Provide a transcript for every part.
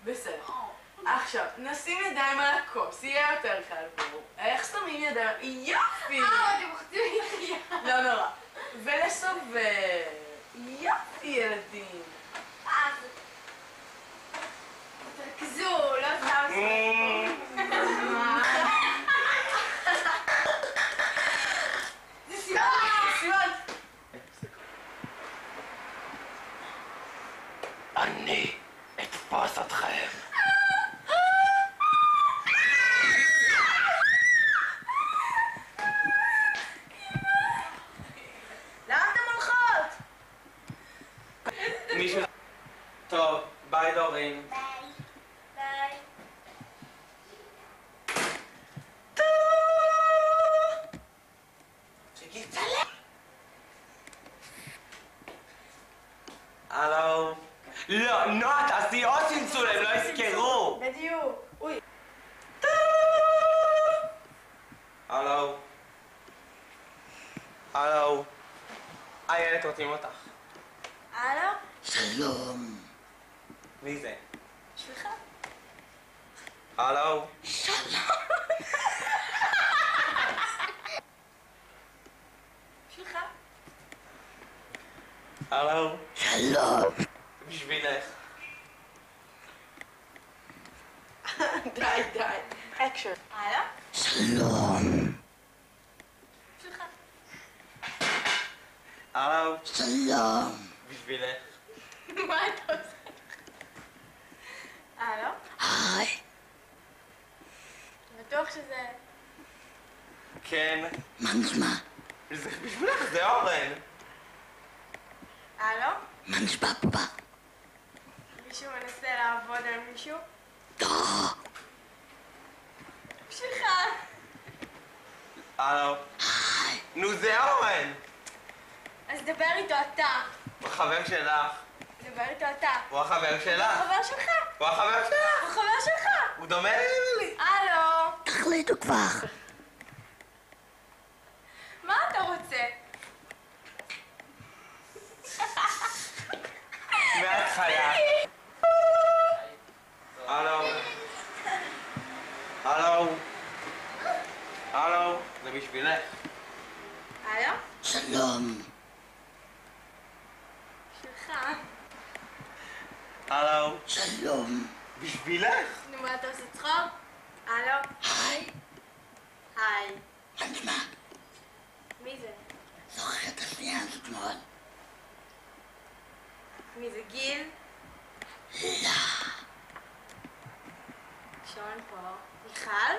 בסדר. עכשיו, נשים ידיים על הכוס, יהיה יותר קל פה. איך שמים ידיים? יופי! אתם מוחצים לי. לא נורא. ולסובב. יופי, ילדים. תרכזו, לא סתם זה סימן. אני אתפוס אתכם. לאן אתם הולכות? מישהו... טוב, ביי דורין. ביי. הלו? לא, נועה, תעשי עוד צלצול, הם לא יזכרו. בדיוק. אוי. הלו? הלו? איילת, רוצים אותך. הלו? שלום. מי זה? שלך? הלו? שלך? הלו? שלום. בשבילך. די, די. אקשן. הלו? שלום. שלך? הלו? שלום. בשבילך. מה אתה עושה? הלו? היי. בטוח שזה... כן. מה נשמע? זה בשבילך, זה אורן. הלו? מה נשמע פאפה? מישהו מנסה לעבוד על מישהו? לא. שלך? הלו? היי. נו, זה אורן. אז דבר איתו אתה. הוא החבר שלך. דבר איתו אתה. הוא החבר שלך. חבר שלך? הוא החבר שלך. הוא חבר שלך? הוא דומה לי. הלו? תחליטו כבר. מה אתה רוצה? מההתחלה. הלו? הלו? הלו? זה בשבילך. הלו? שלום. שלך? הלו? שלום. בשבילך. נו, מה אתה עושה צחוק? הלו? היי. היי. מה נשמע? מי זה? זוכר את השנייה הזאת אתמול? מי זה? גיל? לא. שון פה. מיכל?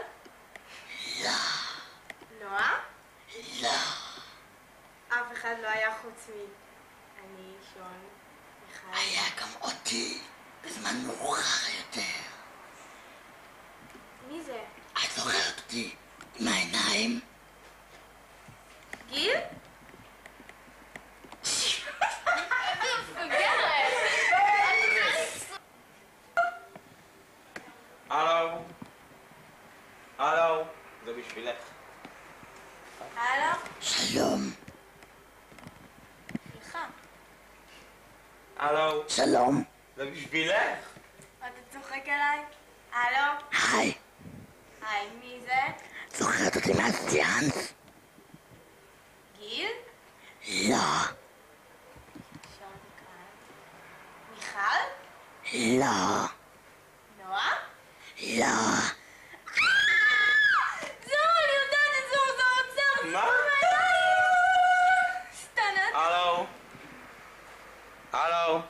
לא. נועה? לא. אף אחד לא היה חוץ מ... אני, שון, מיכל. היה גם אותי בזמן מאוחר יותר. מי זה? את זוכרת אותי עם העיניים? גיל? הלו? הלו? זה בשבילך. הלו? שלום. שלך. הלו? שלום. זה בשבילך. אתה צוחק עליי? הלו? היי. היי, מי זה? זוכרת אותי מהסיאנס? גיל? לא. שון כאן. מיכל? לא. נועה? לא. זהו, אני יודעת את זה, זה האוצר! מה? סטנת. הלו? הלו?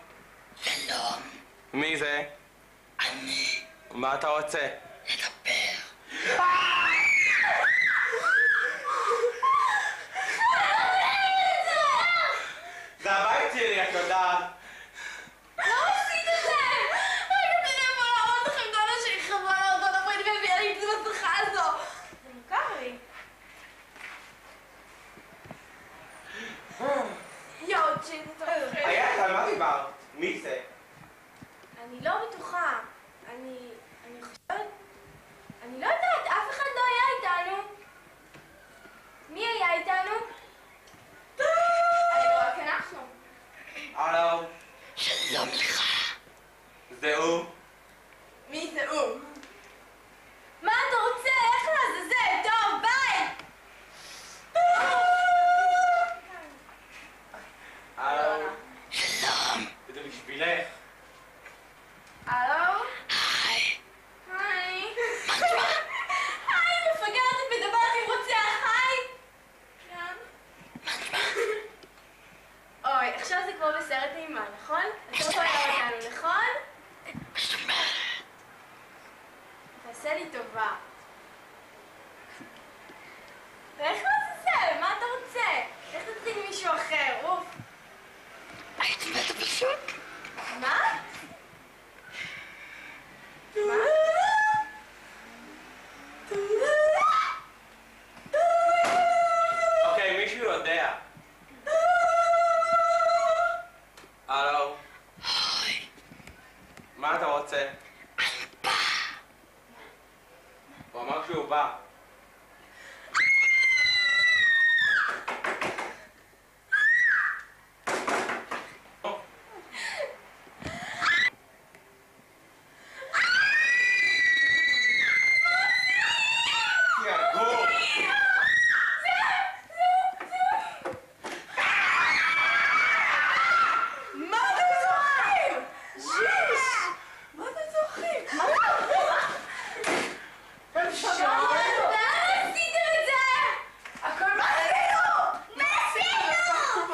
שלום. מי זה? אני מה אתה רוצה? לדבר. זה הבית שלי, את יודעת. לא עשית את זה! רגע, תראה, בוא להראות לכם דודה שלי חברה לארצות הברית והביאה לי את המסכה הזו! זה מוכר לי. יואו, צ'יט, אתה מפחיד. איילת, על מה דיברת? מי זה? אני לא בטוחה. אני חושבת... אני לא יודעת, אף אחד לא היה איתנו. מי היה איתנו? היינו רק אנחנו. הלו? שלום לך. זה הוא? מי זה הוא? מה אתה רוצה? איך לעזאזל? טוב, ביי! שלום. זה בשבילך. הלו? היי. היי. מה נשמע? היי, מפגרת מדברת עם רוצח, היי! כן. מה נשמע? אוי, עכשיו זה כמו בסרט אימה, נכון? אתה יכול לראות אותנו, נכון? מה זאת אומרת? תעשה לי טובה. ואיך לעזאזל? מה אתה רוצה? איך תציג מישהו אחר? אוף. היית מתה פשוט? מה? מה? אוקיי, מישהו יודע. הלו, היי. מה אתה רוצה? אני בא. הוא אמר שהוא בא. מה אתם צוחקים? ז'יש! מה אתם צוחקים? מה אתם למה עשיתם את זה? הכל מה עשינו? מה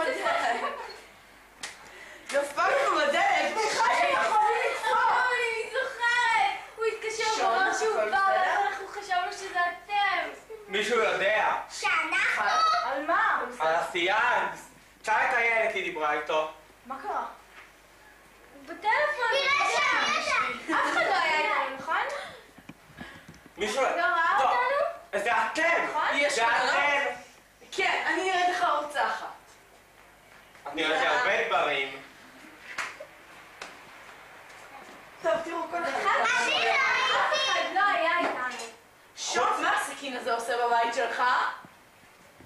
עשינו? דפקנו בדלת! סליחה שיכולים לדפוק! אני זוכרת! הוא התקשר שון, ואמר שהוא הכל בא, בסדר? ואנחנו חשבנו שזה אתם. מישהו יודע. שאנחנו? על מה? על הסיאנס. תשאל את הילד, היא דיברה איתו. מה קרה? בטלפון. תראה שם! אף אחד לא היה איתנו, נכון? מישהו... לא ראה לא. אותנו? זה אתם! נכון? יש זה חלום? אתם! כן, אני נראית לך רוצחת. את נראית לי הרבה דברים. טוב, תראו, כל אחד... אף אחד לא היה איתנו. שון, מה הסכין הזה עושה בבית שלך?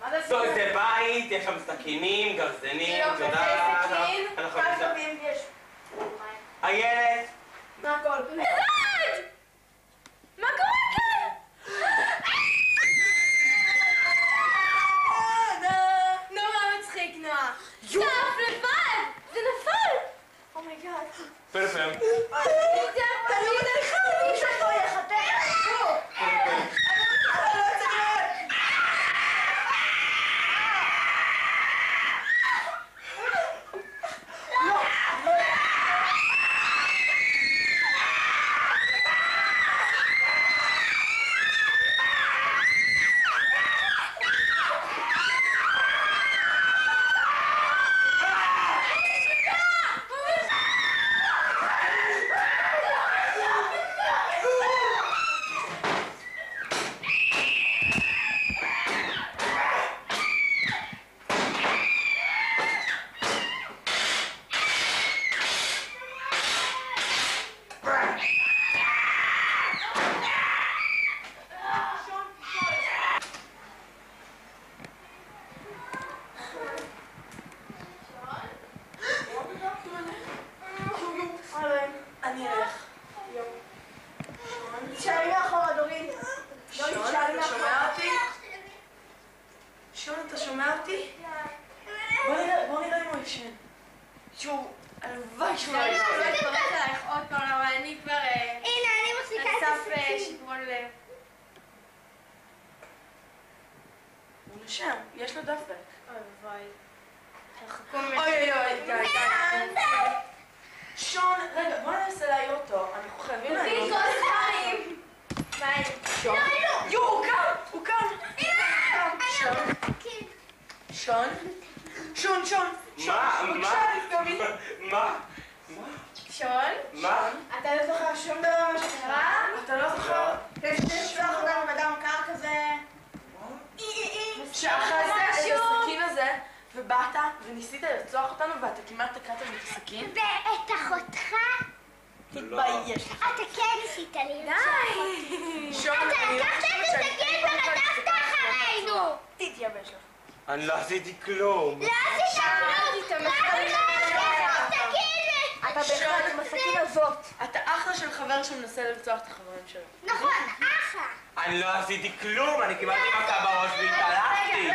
מה זה טוב, זה בית, יש שם סכינים, גרזנים, כאילו, תודה. כזה סכין? אנחנו כמה נמצא- פעמים יש? הילד! מה הכל? לבד! מה קורה כאן? נורא מצחיק, נועה. סוף, לבד! זה נפל! אומייגאד. פלפל. תמיד אני חייב שאתה יחתך! אני אלך. תשאלי מאחורה, דורין. שון, אתה שומע אותי? שון, אתה שומע אותי? בוא נראה אם הוא ישן. תשמעו, הלוואי שהוא לא לא ישן. אתפרץ עלייך עוד פעם, אבל אני כבר הנה, אני מפסיקה על את סף הסכין. שיגרון לב. הוא נשם, יש לו דפק. אוי ואבוי. תרחקו ממנו. אוי אוי, די. שון, רגע, בוא ננסה להעיר אותו. אנחנו חייבים להעיר תביא אותו. כוס מים. מים. שון? יואו, הוא קם! הוא קם! שון? שון? שון, שון! מה? בבקשה, תסתמי. מה? שון? מה? אתה לא זוכר שום דבר מה שקרה? אתה לא זוכר? לשלוח אותנו בדם קר כזה. שאחזת את משהו. הסכין הזה, ובאת וניסית לרצוח אותנו ואתה כמעט תקעת לי את הסכין? ואת אחותך? תתבייש לך. אתה כן ניסית לרצוח אותי. שון, אתה אני לא לקחת חושבת את הסכין ורדפת אחרינו. תתייבש לך. אני לא עשיתי כלום. לא עשית כלום. שאלתי את רק המחקרים לקחת את האלה. הסכין אתה בהחלט עם הסכין הזאת. אתה אחלה של חבר שמנסה לרצוח את החברים שלו. נכון, אחלה. אני לא עשיתי כלום, אני קיבלתי מכה בראש והתעלפתי.